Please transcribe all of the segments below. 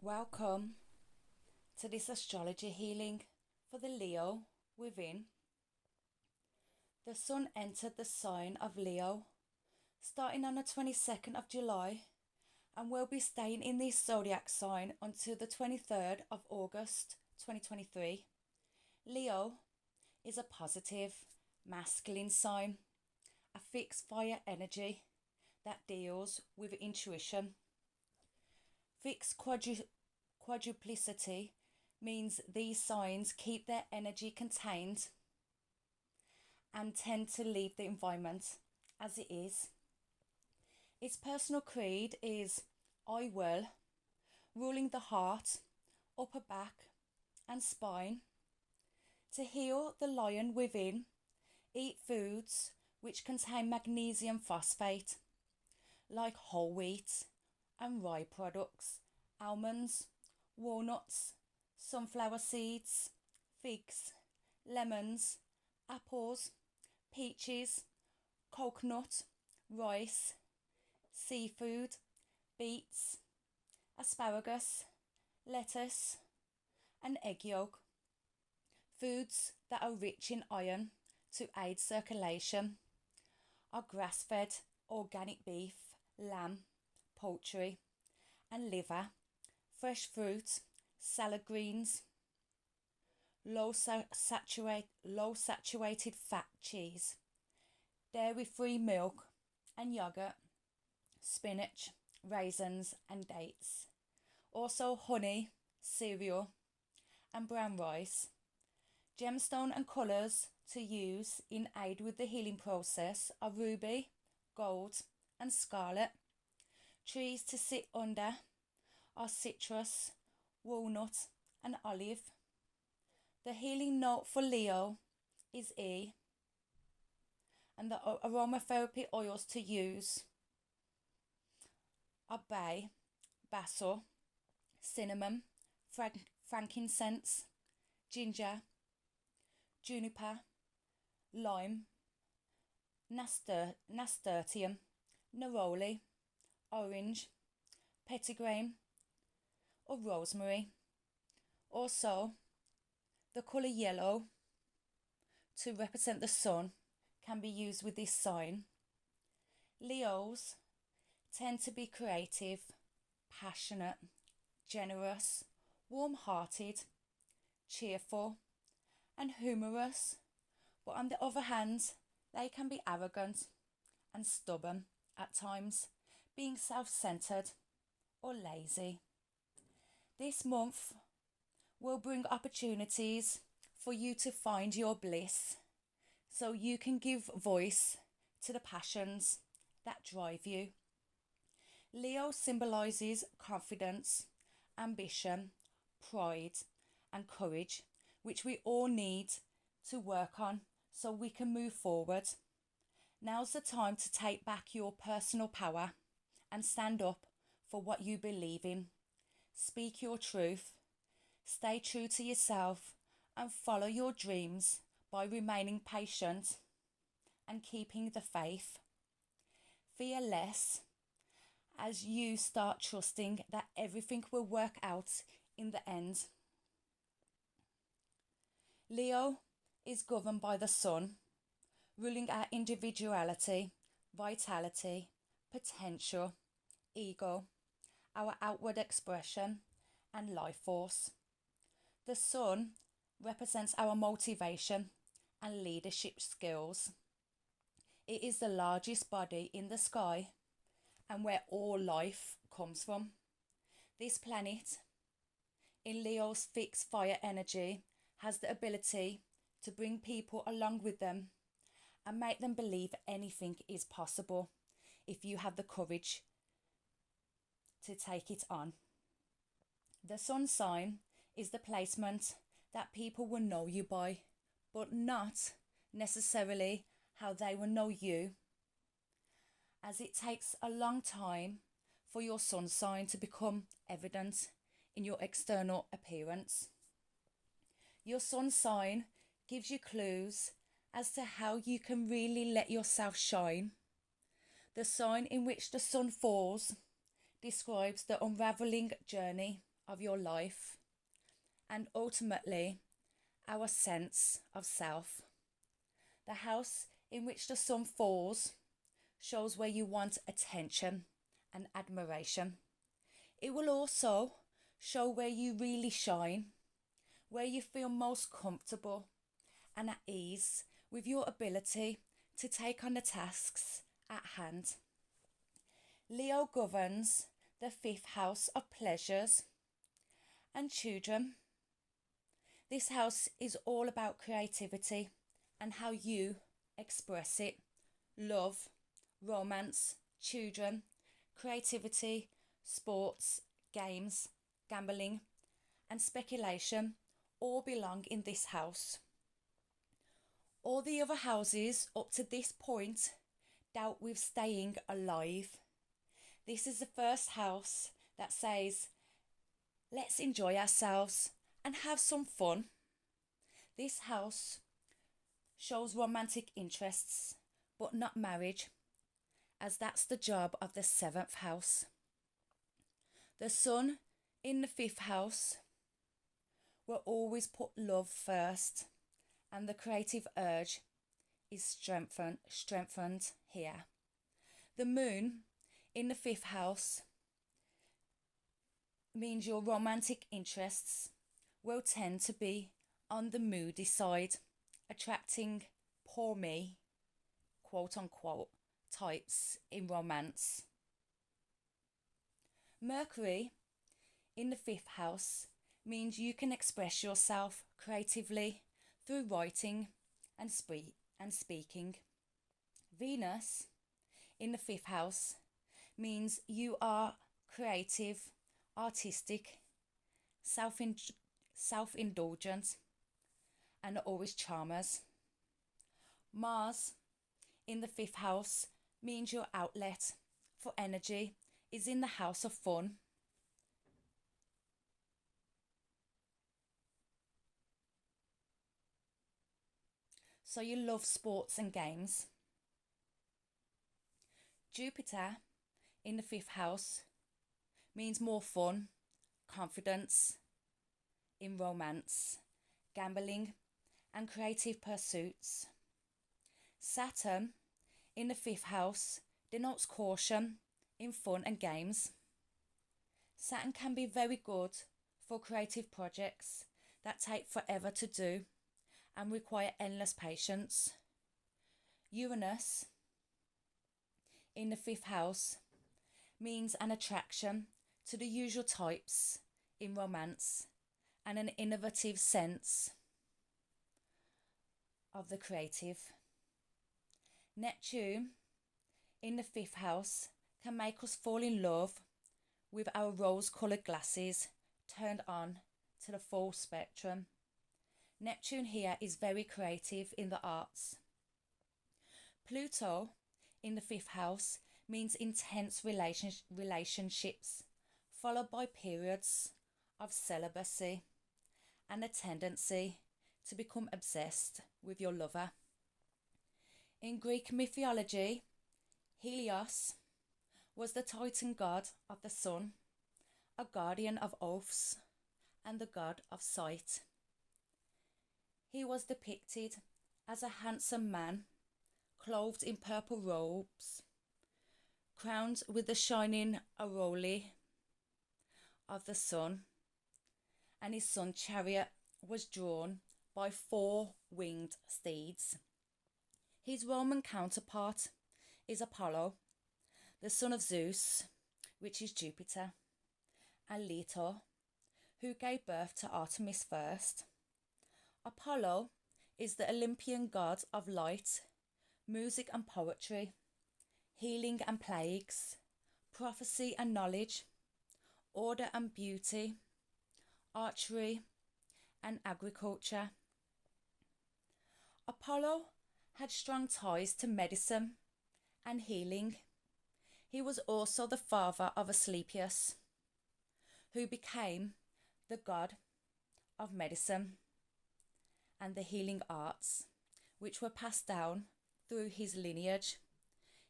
Welcome to this astrology healing for the Leo within. The Sun entered the sign of Leo starting on the 22nd of July and will be staying in this zodiac sign until the 23rd of August 2023. Leo is a positive, masculine sign, a fixed fire energy that deals with intuition. Fixed quadruplicity means these signs keep their energy contained and tend to leave the environment as it is. Its personal creed is I will, ruling the heart, upper back and spine. To heal the lion within, eat foods which contain magnesium phosphate, like whole wheat and rye products, almonds, walnuts, sunflower seeds, figs, lemons, apples, peaches, coconut, rice, seafood, beets, asparagus, lettuce, and egg yolk. Foods that are rich in iron to aid circulation are grass-fed organic beef, lamb, poultry, and liver, fresh fruit, salad greens, low saturated fat cheese, dairy-free milk and yogurt, spinach, raisins and dates. Also honey, cereal and brown rice. Gemstone and colours to use in aid with the healing process are ruby, gold and scarlet. Trees to sit under are citrus, walnut and olive. The healing note for Leo is E, and the aromatherapy oils to use are bay, basil, cinnamon, frankincense, ginger, juniper, lime, nasturtium, neroli, orange, petitgrain or rosemary. Also, the colour yellow to represent the sun can be used with this sign. Leos tend to be creative, passionate, generous, warm-hearted, cheerful and humorous, but on the other hand, they can be arrogant and stubborn at times, being self-centered or lazy. This month will bring opportunities for you to find your bliss, so you can give voice to the passions that drive you. Leo symbolises confidence, ambition, pride and courage, which we all need to work on so we can move forward. Now's the time to take back your personal power and stand up for what you believe in. Speak your truth, stay true to yourself and follow your dreams by remaining patient and keeping the faith. Fear less as you start trusting that everything will work out in the end. Leo is governed by the Sun, ruling our individuality, vitality, potential, ego, our outward expression and life force. The Sun represents our motivation and leadership skills. It is the largest body in the sky and where all life comes from. This planet, in Leo's fixed fire energy, has the ability to bring people along with them and make them believe anything is possible if you have the courage to take it on. The Sun sign is the placement that people will know you by, but not necessarily how they will know you, as it takes a long time for your Sun sign to become evident in your external appearance. Your Sun sign gives you clues as to how you can really let yourself shine. The sign in which the sun falls describes the unravelling journey of your life, and ultimately our sense of self. The house in which the sun falls shows where you want attention and admiration. It will also show where you really shine, where you feel most comfortable and at ease with your ability to take on the tasks at hand. Leo governs the fifth house of pleasures and children. This house is all about creativity and how you express it. Love, romance, children, creativity, sports, games, gambling, and speculation all belong in this house. All the other houses up to this point dealt with staying alive. This is the first house that says, let's enjoy ourselves and have some fun. This house shows romantic interests, but not marriage, as that's the job of the seventh house. The sun in the fifth house will always put love first, and the creative urge is strengthened here. The moon in the fifth house means your romantic interests will tend to be on the moody side, attracting poor me, quote unquote, types in romance. Mercury in the fifth house means you can express yourself creatively through writing and speaking. Venus in the fifth house means you are creative, artistic, self-indulgent, and always charmers. Mars in the fifth house means your outlet for energy is in the house of fun. So you love sports and games. Jupiter in the fifth house means more fun, confidence in romance, gambling, and creative pursuits. Saturn in the fifth house denotes caution in fun and games. Saturn can be very good for creative projects that take forever to do and require endless patience. Uranus in the fifth house means an attraction to the usual types in romance and an innovative sense of the creative. Neptune in the fifth house can make us fall in love with our rose-coloured glasses turned on to the full spectrum. Neptune here is very creative in the arts. Pluto in the fifth house means intense relationships, followed by periods of celibacy and a tendency to become obsessed with your lover. In Greek mythology, Helios was the Titan god of the sun, a guardian of oaths, and the god of sight. He was depicted as a handsome man, clothed in purple robes, crowned with the shining aureole of the sun, and his sun chariot was drawn by 4 winged steeds. His Roman counterpart is Apollo, the son of Zeus, which is Jupiter, and Leto, who gave birth to Artemis first. Apollo is the Olympian god of light, music and poetry, healing and plagues, prophecy and knowledge, order and beauty, archery and agriculture. Apollo had strong ties to medicine and healing. He was also the father of Asclepius, who became the god of medicine and the healing arts, which were passed down through his lineage.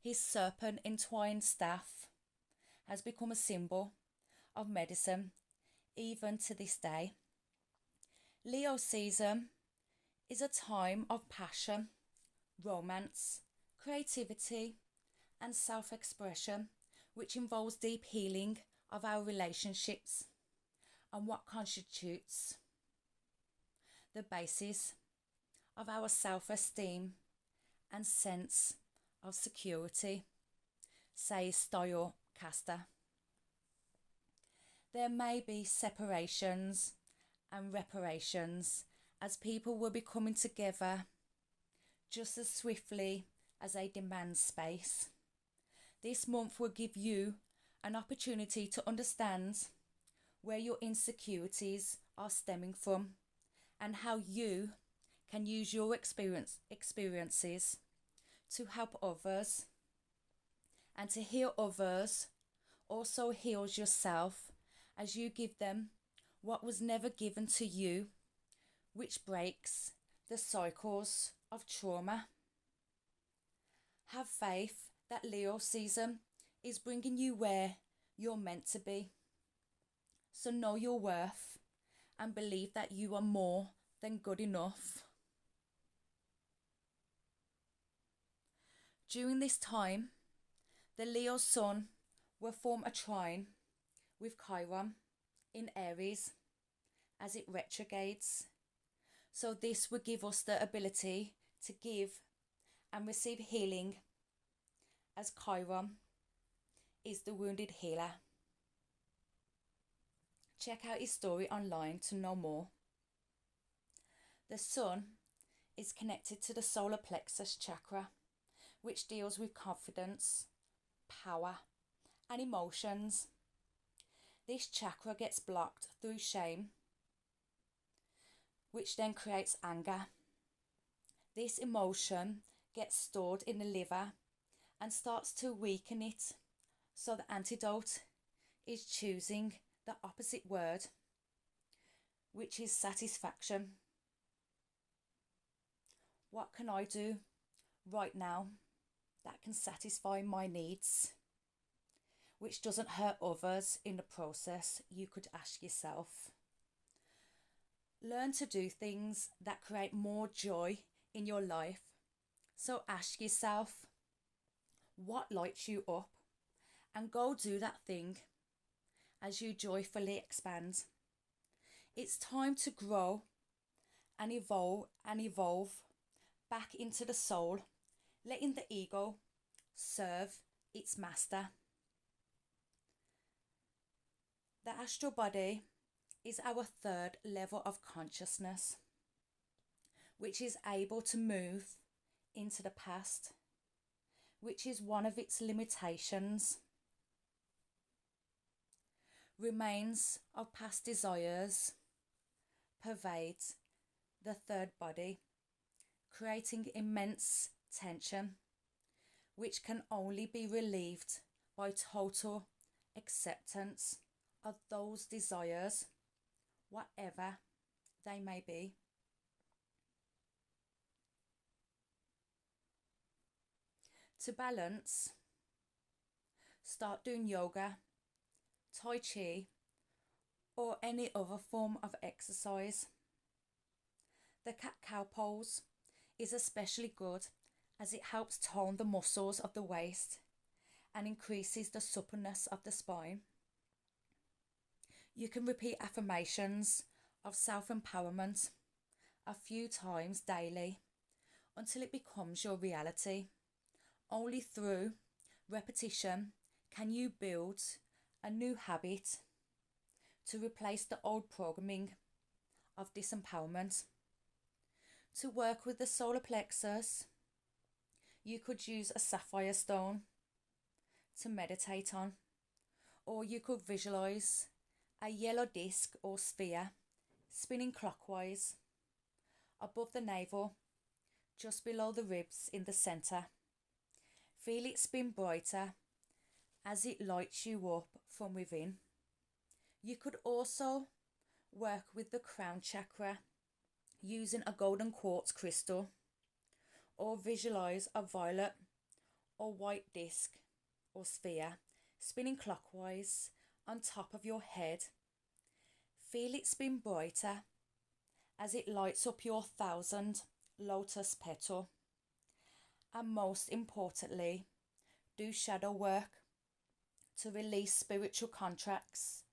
His serpent-entwined staff has become a symbol of medicine even to this day. Leo season is a time of passion, romance, creativity, and self-expression, which involves deep healing of our relationships and what constitutes the basis of our self-esteem and sense of security, says Stoyocaster. There may be separations and reparations as people will be coming together just as swiftly as they demand space. This month will give you an opportunity to understand where your insecurities are stemming from and how you can use your experiences to help others, and to heal others also heals yourself as you give them what was never given to you, which breaks the cycles of trauma. Have faith that Leo season is bringing you where you're meant to be. So know your worth and believe that you are more than good enough. During this time, the Leo Sun will form a trine with Chiron in Aries as it retrogrades. So this will give us the ability to give and receive healing, as Chiron is the wounded healer. Check out his story online to know more. The Sun is connected to the solar plexus chakra, which deals with confidence, power, and emotions. This chakra gets blocked through shame, which then creates anger. This emotion gets stored in the liver and starts to weaken it. So the antidote is choosing the opposite word, which is satisfaction. What can I do right now that can satisfy my needs, which doesn't hurt others in the process? You could ask yourself. Learn to do things that create more joy in your life. So ask yourself, what lights you up? And go do that thing as you joyfully expand. It's time to grow and evolve back into the soul, letting the ego serve its master. The astral body is our third level of consciousness, which is able to move into the past, which is one of its limitations. Remains of past desires pervade the third body, creating immense tension, which can only be relieved by total acceptance of those desires, whatever they may be. To balance, start doing yoga, Tai Chi, or any other form of exercise. The cat-cow pose is especially good as it helps tone the muscles of the waist and increases the suppleness of the spine. You can repeat affirmations of self-empowerment a few times daily until it becomes your reality. Only through repetition can you build a new habit to replace the old programming of disempowerment. To work with the solar plexus, you could use a sapphire stone to meditate on, or you could visualize a yellow disc or sphere spinning clockwise above the navel, just below the ribs in the center. Feel it spin brighter as it lights you up from within. You could also work with the crown chakra using a golden quartz crystal, or visualize a violet or white disc or sphere spinning clockwise on top of your head. Feel it spin brighter as it lights up your 1,000 lotus petal. And most importantly, do shadow work to release spiritual contracts,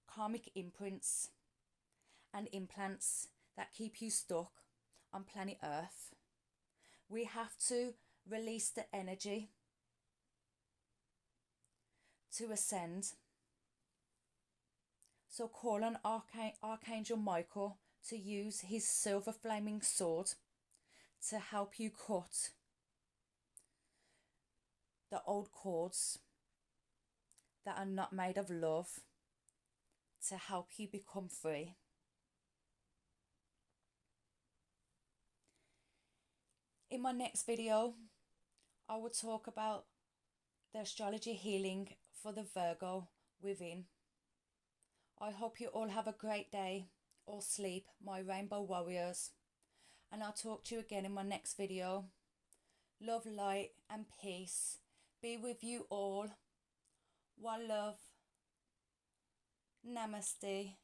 karmic imprints, and implants that keep you stuck on planet Earth. We have to release the energy to ascend. So call on Archangel Michael to use his silver flaming sword to help you cut the old cords that are not made of love, to help you become free. In my next video, I will talk about the astrology healing for the Virgo within. I hope you all have a great day or sleep, my rainbow warriors, and I'll talk to you again in my next video. Love, light and peace be with you all. One love. Namaste.